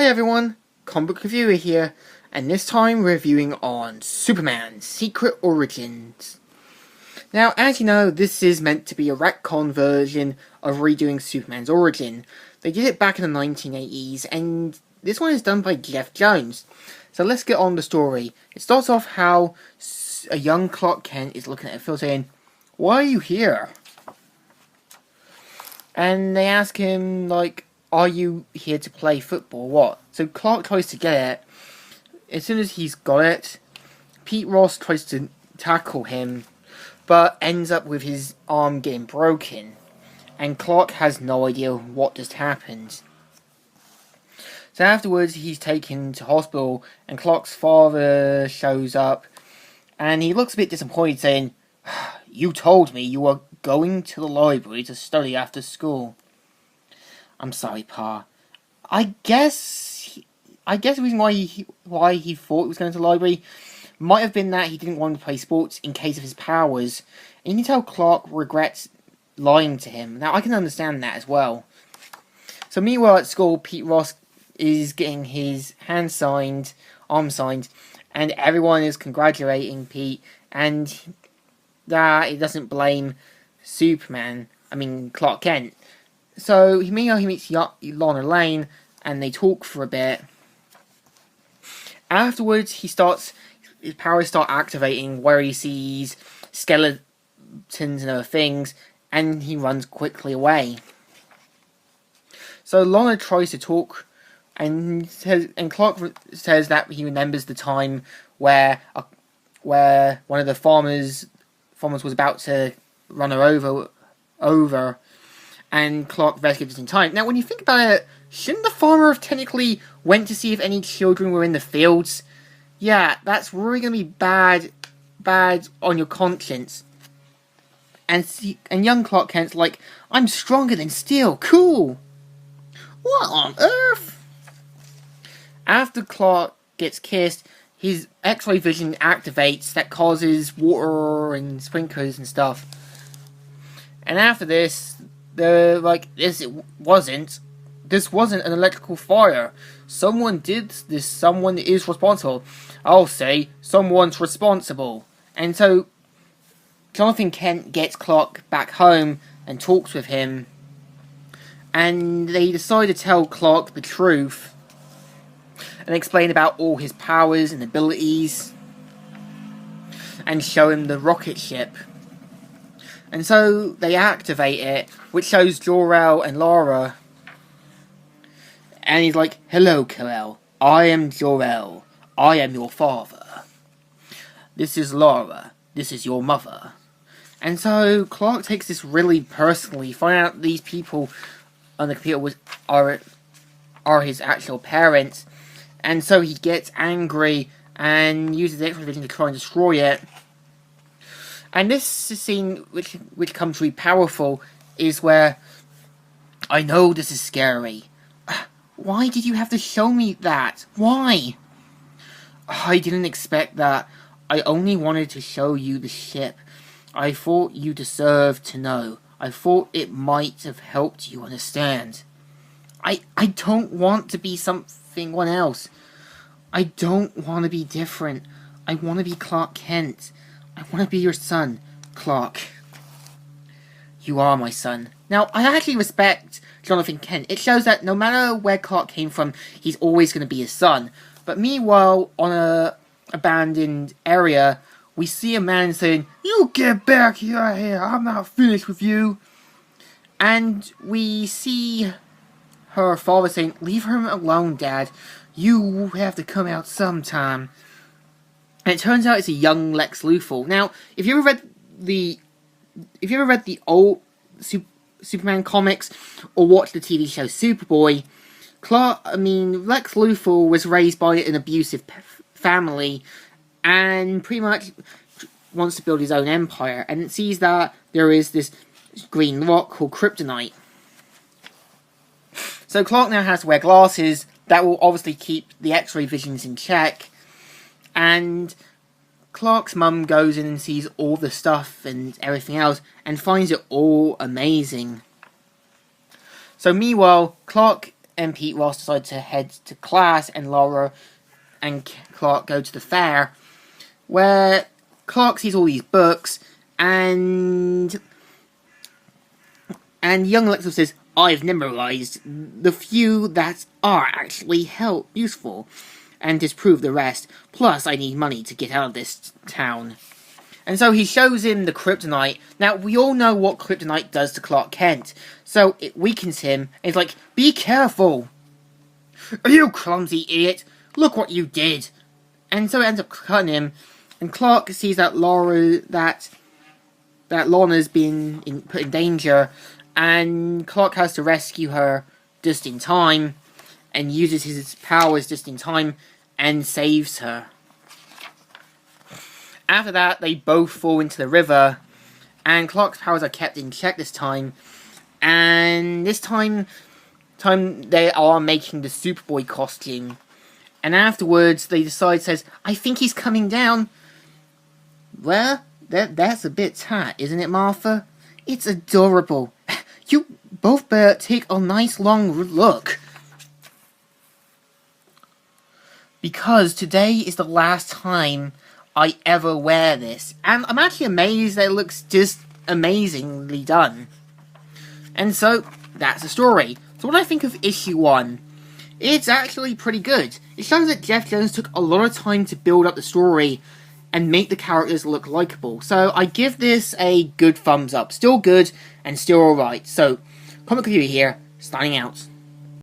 Hi everyone, Comic Book Reviewer here, and this time reviewing on Superman Secret Origins. Now, as you know, this is meant to be a retcon version of redoing Superman's origin. They did it back in the 1980s, and this one is done by Geoff Johns. So let's get on the story. It starts off how a young Clark Kent is looking at Phil saying, "Why are you here?" And they ask him, like, "Are you here to play football or what?" So Clark tries to get it. As soon as he's got it, Pete Ross tries to tackle him, but ends up with his arm getting broken. And Clark has no idea what just happened. So afterwards, he's taken to hospital, and Clark's father shows up, and he looks a bit disappointed, saying, "You told me you were going to the library to study after school." "I'm sorry, Pa. I guess the reason why he thought he was going to the library might have been that he didn't want to play sports in case of his powers." And you can tell Clark regrets lying to him. Now, I can understand that as well. So meanwhile at school, Pete Ross is getting his hand signed, arm signed, and everyone is congratulating Pete, and that it doesn't blame Clark Kent. So, meanwhile, he meets Lana Lane, and they talk for a bit. Afterwards, his powers start activating, where he sees skeletons and other things, and he runs quickly away. So, Lana tries to talk, and Clark says that he remembers the time where one of the farmers was about to run her over, and Clark rescued it in time. Now, when you think about it, shouldn't the farmer have technically went to see if any children were in the fields? Yeah, that's really going to be bad on your conscience. And young Clark Kent's like, "I'm stronger than steel, cool!" What on earth? After Clark gets kissed, his X-ray vision activates, that causes water and sprinklers and stuff. And after this, they're like, this wasn't an electrical fire. Someone did this. Someone is responsible. I'll say someone's responsible. And so Jonathan Kent gets Clark back home and talks with him. And they decide to tell Clark the truth and explain about all his powers and abilities and show him the rocket ship. And so they activate it, which shows Jor-El and Lara. And he's like, "Hello, Kal-El. I am Jor-El. I am your father. This is Lara. This is your mother." And so Clark takes this really personally, finding out these people on the computer are his actual parents. And so he gets angry and uses the X-ray vision to try and destroy it. And this scene, which comes really powerful, is where, "I know this is scary. Why did you have to show me that? Why?" "I didn't expect that. I only wanted to show you the ship. I thought you deserved to know. I thought it might have helped you understand. I don't want to be someone else. I don't want to be different. I want to be Clark Kent. I want to be your son, Clark. You are my son." Now, I actually respect Jonathan Kent. It shows that no matter where Clark came from, he's always going to be his son. But meanwhile, on a abandoned area, we see a man saying, "You get back here, I'm not finished with you." And we see her father saying, "Leave him alone, Dad. You have to come out sometime." And it turns out it's a young Lex Luthor. Now, if you ever read the old Superman comics or watched the TV show Superboy, Lex Luthor was raised by an abusive family and pretty much wants to build his own empire, and it sees that there is this green rock called kryptonite. So Clark now has to wear glasses that will obviously keep the X-ray visions in check. And Clark's mum goes in and sees all the stuff and everything else and finds it all amazing. So meanwhile, Clark and Pete Ross decide to head to class, and Laura and Clark go to the fair, where Clark sees all these books, and young Alexa says, "I've memorized the few that are actually useful, and disprove the rest. Plus, I need money to get out of this town." And so he shows him the kryptonite. Now, we all know what kryptonite does to Clark Kent, so it weakens him, and he's like, "Be careful! You clumsy idiot! Look what you did!" And so it ends up cutting him, and Clark sees that Lorna's been put in danger, and Clark has to rescue her just in time, and uses his powers just in time, and saves her. After that, they both fall into the river, and Clark's powers are kept in check this time, and this time they are making the Superboy costume, and afterwards they says, "I think he's coming down." "Well, that's a bit tight, isn't it, Martha?" "It's adorable. You both better take a nice long look. Because today is the last time I ever wear this." And I'm actually amazed that it looks just amazingly done. And so, that's the story. So what do I think of issue 1? It's actually pretty good. It shows that Jeff Jones took a lot of time to build up the story and make the characters look likeable. So I give this a good thumbs up. Still good and still alright. So, Comic Review here, signing out.